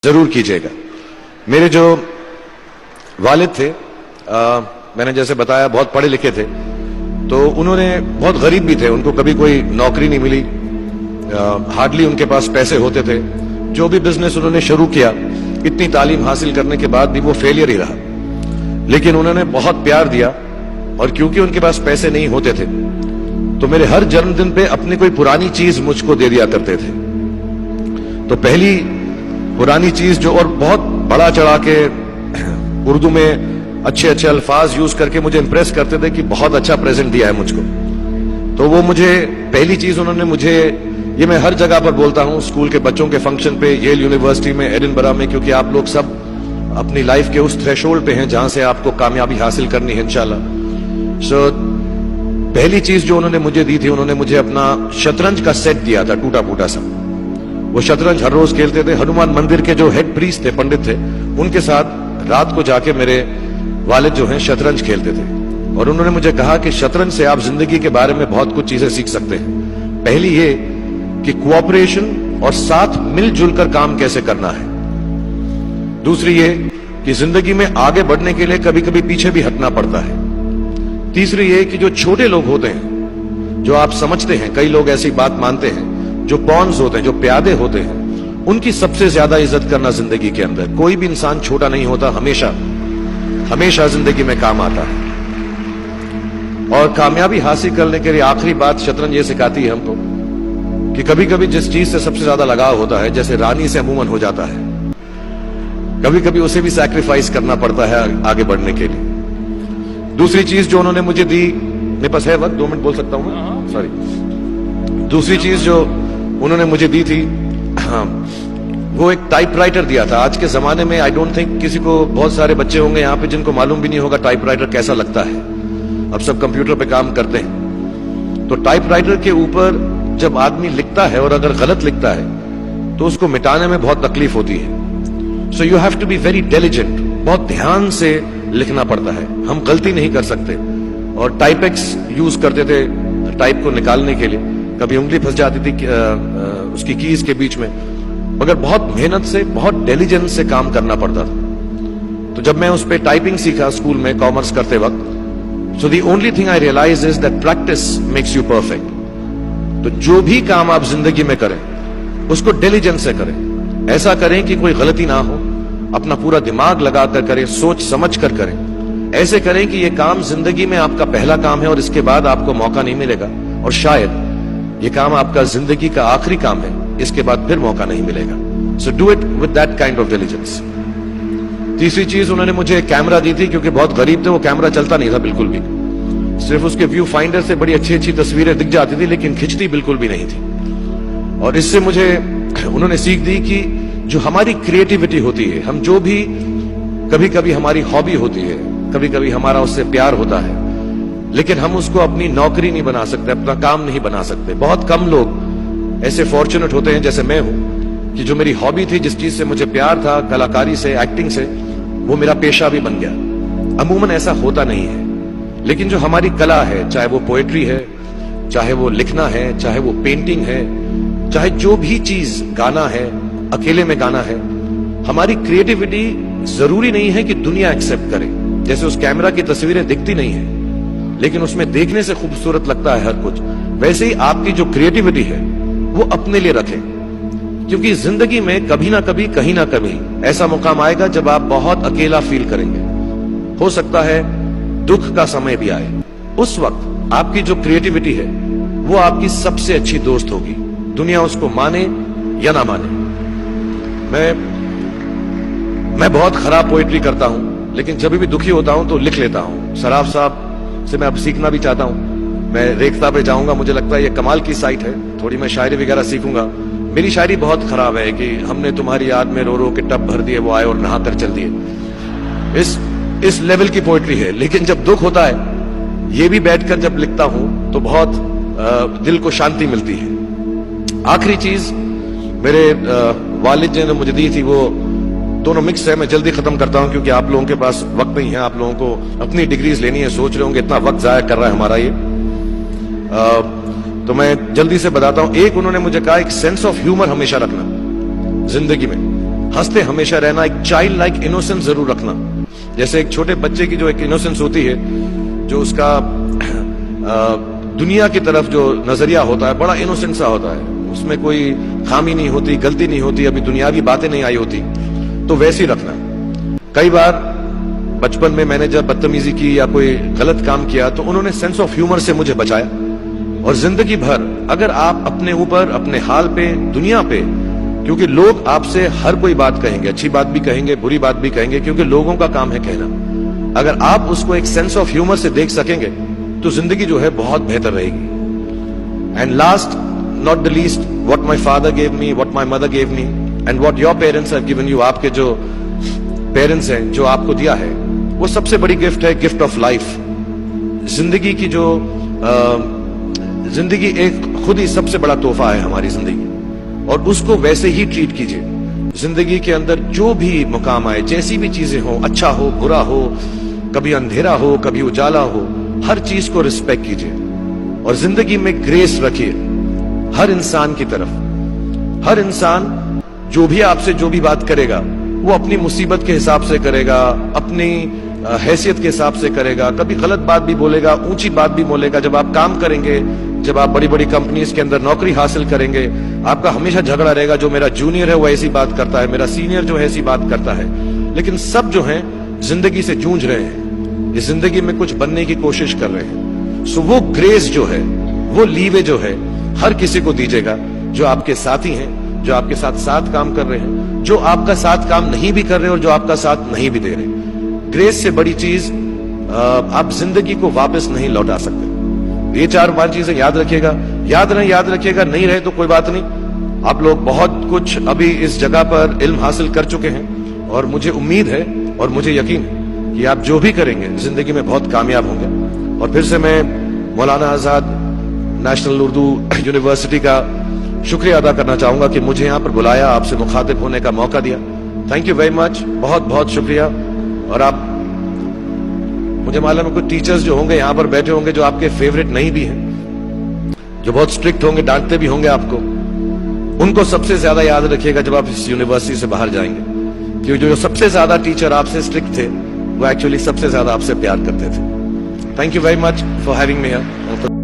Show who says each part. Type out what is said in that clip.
Speaker 1: ضرور کیجیے گا۔ میرے جو والد تھے میں نے جیسے بتایا بہت پڑھے لکھے تھے، تو انہوں نے بہت غریب بھی تھے، ان کو کبھی کوئی نوکری نہیں ملی، ہارڈلی ان کے پاس پیسے ہوتے تھے۔ جو بھی بزنس انہوں نے شروع کیا، اتنی تعلیم حاصل کرنے کے بعد بھی وہ فیلئر ہی رہا، لیکن انہوں نے بہت پیار دیا، اور کیونکہ ان کے پاس پیسے نہیں ہوتے تھے تو میرے ہر جنم دن پہ اپنی کوئی پرانی چیز مجھ کو دے دیا کرتے تھے۔ تو پہلی پرانی چیز جو، اور بہت بڑا چڑھا کے اردو میں اچھے اچھے الفاظ یوز کر کے مجھے امپریس کرتے تھے کہ بہت اچھا پریزنٹ دیا ہے مجھ کو، تو وہ مجھے پہلی چیز انہوں نے مجھے، یہ میں ہر جگہ پر بولتا ہوں، اسکول کے بچوں کے فنکشن پہ، ییل یونیورسٹی میں، ایڈنبرا میں، کیونکہ آپ لوگ سب اپنی لائف کے اس تھریشولڈ پہ ہیں جہاں سے آپ کو کامیابی حاصل کرنی ہے انشاءاللہ۔ سو پہلی چیز جو انہوں نے مجھے دی تھی، انہوں نے مجھے اپنا شطرنج کا سیٹ دیا تھا، ٹوٹا پھوٹا سا۔ وہ شطرنج ہر روز کھیلتے تھے۔ ہنومان مندر کے جو ہیڈ پریسٹ تھے، پنڈت تھے، ان کے ساتھ رات کو جا کے میرے والد جو ہیں شطرنج کھیلتے تھے، اور انہوں نے مجھے کہا کہ شطرنج سے آپ زندگی کے بارے میں بہت کچھ چیزیں سیکھ سکتے ہیں۔ پہلی یہ کہ کوآپریشن اور ساتھ مل جل کر کام کیسے کرنا ہے۔ دوسری یہ کہ زندگی میں آگے بڑھنے کے لیے کبھی کبھی پیچھے بھی ہٹنا پڑتا ہے۔ تیسری یہ کہ جو چھوٹے لوگ ہوتے ہیں، جو آپ سمجھتے ہیں، کئی لوگ ایسی بات مانتے ہیں، جو پونز ہوتے ہیں، جو پیادے ہوتے ہیں، ان کی سب سے زیادہ عزت کرنا زندگی کے اندر۔ کوئی بھی انسان چھوٹا نہیں ہوتا، ہمیشہ زندگی میں کام آتا ہے۔ اور کامیابی حاصل کرنے کے لیے آخری بات شطرنج یہ سکھاتی ہے ہم کو کہ کبھی کبھی جس چیز سے سب سے زیادہ لگاؤ ہوتا ہے، جیسے رانی سے عموماً ہو جاتا ہے، کبھی کبھی اسے بھی سیکریفائس کرنا پڑتا ہے آگے بڑھنے کے لیے۔ دوسری چیز جو انہوں نے مجھے دی، میرے پاس ہے وقت، 2 منٹ بول سکتا ہوں میں؟ سوری۔ دوسری چیز جو انہوں نے مجھے دی تھی، وہ ایک ٹائپ رائٹر دیا تھا۔ آج کے زمانے میں آئی ڈونٹ تھنک کسی کو، بہت سارے بچے ہوں گے یہاں پہ جن کو معلوم بھی نہیں ہوگا ٹائپ رائٹر کیسا لگتا ہے۔ اب سب کمپیوٹر پہ کام کرتے ہیں، تو ٹائپ رائٹر کے اوپر جب آدمی لکھتا ہے اور اگر غلط لکھتا ہے تو اس کو مٹانے میں بہت تکلیف ہوتی ہے۔ So you have to be very diligent, بہت دھیان سے لکھنا پڑتا ہے، ہم غلطی نہیں کر سکتے۔ اور ٹائپ ایکس یوز کرتے تھے ٹائپ کو نکالنے کے لیے، کبھی انگلی پھنس جاتی تھی اس کی کیز کے بیچ میں، مگر بہت محنت سے، بہت ڈیلیجنس سے کام کرنا پڑتا تھا۔ تو جب میں اس پہ ٹائپنگ سیکھا اسکول میں کامرس کرتے وقت، so the only thing I realize is that practice makes you perfect. تو جو بھی کام آپ زندگی میں کریں اس کو ڈیلیجنس سے کریں، ایسا کریں کہ کوئی غلطی نہ ہو، اپنا پورا دماغ لگا کر کریں، سوچ سمجھ کر کریں، ایسے کریں کہ یہ کام زندگی میں آپ کا پہلا کام ہے اور اس کے بعد آپ کو موقع نہیں ملے گا، اور شاید یہ کام آپ کا زندگی کا آخری کام ہے، اس کے بعد پھر موقع نہیں ملے گا۔ So do it with that kind of diligence. تیسری چیز انہوں نے مجھے ایک کیمرہ دی تھی، کیونکہ بہت غریب تھے، وہ کیمرہ چلتا نہیں تھا بالکل بھی، صرف اس کے ویو فائنڈر سے بڑی اچھی اچھی تصویریں دکھ جاتی تھی لیکن کھنچتی بالکل بھی نہیں تھی۔ اور اس سے مجھے انہوں نے سیکھ دی کہ جو ہماری کریٹیوٹی ہوتی ہے، ہم جو بھی، کبھی کبھی ہماری ہابی ہوتی ہے، کبھی کبھی ہمارا اس سے پیار ہوتا ہے، لیکن ہم اس کو اپنی نوکری نہیں بنا سکتے، اپنا کام نہیں بنا سکتے۔ بہت کم لوگ ایسے فارچونیٹ ہوتے ہیں جیسے میں ہوں کہ جو میری ہابی تھی، جس چیز سے مجھے پیار تھا، کلاکاری سے، ایکٹنگ سے، وہ میرا پیشہ بھی بن گیا۔ عموماً ایسا ہوتا نہیں ہے، لیکن جو ہماری کلا ہے، چاہے وہ پوئٹری ہے، چاہے وہ لکھنا ہے، چاہے وہ پینٹنگ ہے، چاہے جو بھی چیز، گانا ہے، اکیلے میں گانا ہے، ہماری کریٹیوٹی ضروری نہیں ہے کہ دنیا ایکسپٹ کرے۔ جیسے اس کیمرہ کی تصویریں دکھتی نہیں ہیں لیکن اس میں دیکھنے سے خوبصورت لگتا ہے ہر کچھ، ویسے ہی آپ کی جو کریٹیوٹی ہے وہ اپنے لیے رکھیں، کیونکہ زندگی میں کبھی نہ کبھی، کہیں نہ کبھی ایسا مقام آئے گا جب آپ بہت اکیلا فیل کریں گے۔ ہو سکتا ہے دکھ کا سمے بھی آئے، اس وقت آپ کی جو کریٹیوٹی ہے وہ آپ کی سب سے اچھی دوست ہوگی، دنیا اس کو مانے یا نہ مانے۔ میں بہت خراب پوئٹری کرتا ہوں، لیکن جب بھی دکھی ہوتا ہوں تو لکھ لیتا ہوں۔ سراف صاحب سے میں اب سیکھنا بھی چاہتا ہوں، میں ریختہ پہ جاؤں گا، مجھے لگتا ہے یہ کمال کی سائٹ ہے، تھوڑی میں شاعری وغیرہ سیکھوں گا۔ میری شاعری بہت خراب ہے کہ ہم نے تمہاری یاد میں رو رو کے ٹب بھر دیے، وہ آئے اور نہا کر چل دیے، اس لیول کی پوئٹری ہے۔ لیکن جب دکھ ہوتا ہے، یہ بھی بیٹھ کر جب لکھتا ہوں تو بہت دل کو شانتی ملتی ہے۔ آخری چیز میرے والد جی نے مجھے دی تھی، وہ دونوں مکس ہے، میں جلدی ختم کرتا ہوں کیونکہ آپ لوگوں کے پاس وقت نہیں ہے، آپ لوگوں کو اپنی ڈگریز لینی ہے، سوچ رہے ہوں گے اتنا وقت ضائع کر رہا ہے ہمارا یہ، تو میں جلدی سے بتاتا ہوں۔ ایک انہوں نے مجھے کہا، ایک سینس آف ہیومر ہمیشہ رکھنا زندگی میں، ہنستے ہمیشہ رہنا, ایک چائلڈ لائک انوسنس ضرور رکھنا. جیسے ایک چھوٹے بچے کی جو ایک انوسنس ہوتی ہے, جو اس کا دنیا کی طرف جو نظریہ ہوتا ہے بڑا انوسنٹ سا ہوتا ہے, اس میں کوئی خامی نہیں ہوتی, غلطی نہیں ہوتی, ابھی دنیاوی باتیں نہیں آئی ہوتی, تو ویسے ہی رکھنا. کئی بار بچپن میں نے جب بدتمیزی کی یا کوئی غلط کام کیا تو انہوں نے سینس آف ہیومر سے مجھے بچایا. اور زندگی بھر اگر آپ اپنے اوپر, اپنے حال پہ, دنیا پہ, کیونکہ لوگ آپ سے ہر کوئی بات کہیں گے, اچھی بات بھی کہیں گے, بری بات بھی کہیں گے, کیونکہ لوگوں کا کام ہے کہنا. اگر آپ اس کو ایک سینس آف ہیومر سے دیکھ سکیں گے تو زندگی جو ہے بہت بہتر رہے گی. And last not the least, what my father gave me, what my mother gave me, and what your parents have given you. آپ کے جو پیرنٹس ہیں, جو آپ کو دیا ہے, وہ سب سے بڑی گفٹ ہے, گفٹ آف لائف. زندگی کی جو زندگی ایک خود ہی سب سے بڑا تحفہ ہے ہماری زندگی, اور اس کو ویسے ہی ٹریٹ کیجئے. زندگی کے اندر جو بھی مقام آئے, جیسی بھی چیزیں ہوں, اچھا ہو, برا ہو, کبھی اندھیرا ہو, کبھی اجالا ہو, ہر چیز کو رسپیکٹ کیجئے. اور زندگی میں گریس رکھیے ہر انسان کی طرف. ہر انسان جو بھی آپ سے جو بھی بات کرے گا وہ اپنی مصیبت کے حساب سے کرے گا, اپنی حیثیت کے حساب سے کرے گا. کبھی غلط بات بھی بولے گا, اونچی بات بھی بولے گا. جب آپ کام کریں گے, جب آپ بڑی بڑی کمپنیز کے اندر نوکری حاصل کریں گے, آپ کا ہمیشہ جھگڑا رہے گا, جو میرا جونیئر ہے وہ ایسی بات کرتا ہے, میرا سینئر جو ہے ایسی بات کرتا ہے. لیکن سب جو ہیں زندگی سے جونج رہے ہیں, اس زندگی میں کچھ بننے کی کوشش کر رہے ہیں. سو وہ گریس جو ہے, وہ لیوے جو ہے, ہر کسی کو دیجیے گا جو آپ کے ساتھی ہیں, جو آپ کے ساتھ کام کر رہے ہیں, جو آپ کا ساتھ کام نہیں بھی کر رہے اور جو آپ کا ساتھ نہیں بھی دے رہے. گریس سے بڑی چیز آپ زندگی کو واپس نہیں لوٹا سکتے. یہ 4-5 چیزیں یاد رکھیے گا. یاد رکھیے گا, نہیں رہے تو کوئی بات نہیں. آپ لوگ بہت کچھ ابھی اس جگہ پر علم حاصل کر چکے ہیں, اور مجھے امید ہے اور مجھے یقین ہے کہ آپ جو بھی کریں گے زندگی میں بہت کامیاب ہوں گے. اور پھر سے میں مولانا آزاد نیشنل اردو یونیورسٹی کا شکریہ ادا کرنا چاہوں گا کہ مجھے یہاں پر بلایا, آپ سے مخاطب ہونے کا موقع دیا. تھینک یو ویری مچ, بہت بہت شکریہ. اور آپ, مجھے معلوم ہے کچھ ٹیچرز جو ہوں گے یہاں پر بیٹھے ہوں گے جو آپ کے فیوریٹ نہیں بھی ہیں, جو بہت اسٹرکٹ ہوں گے, ڈانٹتے بھی ہوں گے آپ کو. ان کو سب سے زیادہ یاد رکھیے گا جب آپ اس یونیورسٹی سے باہر جائیں گے, کیونکہ جو سب سے زیادہ ٹیچر آپ سے اسٹرکٹ تھے وہ ایکچولی سب سے زیادہ آپ سے پیار کرتے تھے. Thank you very much for having me here.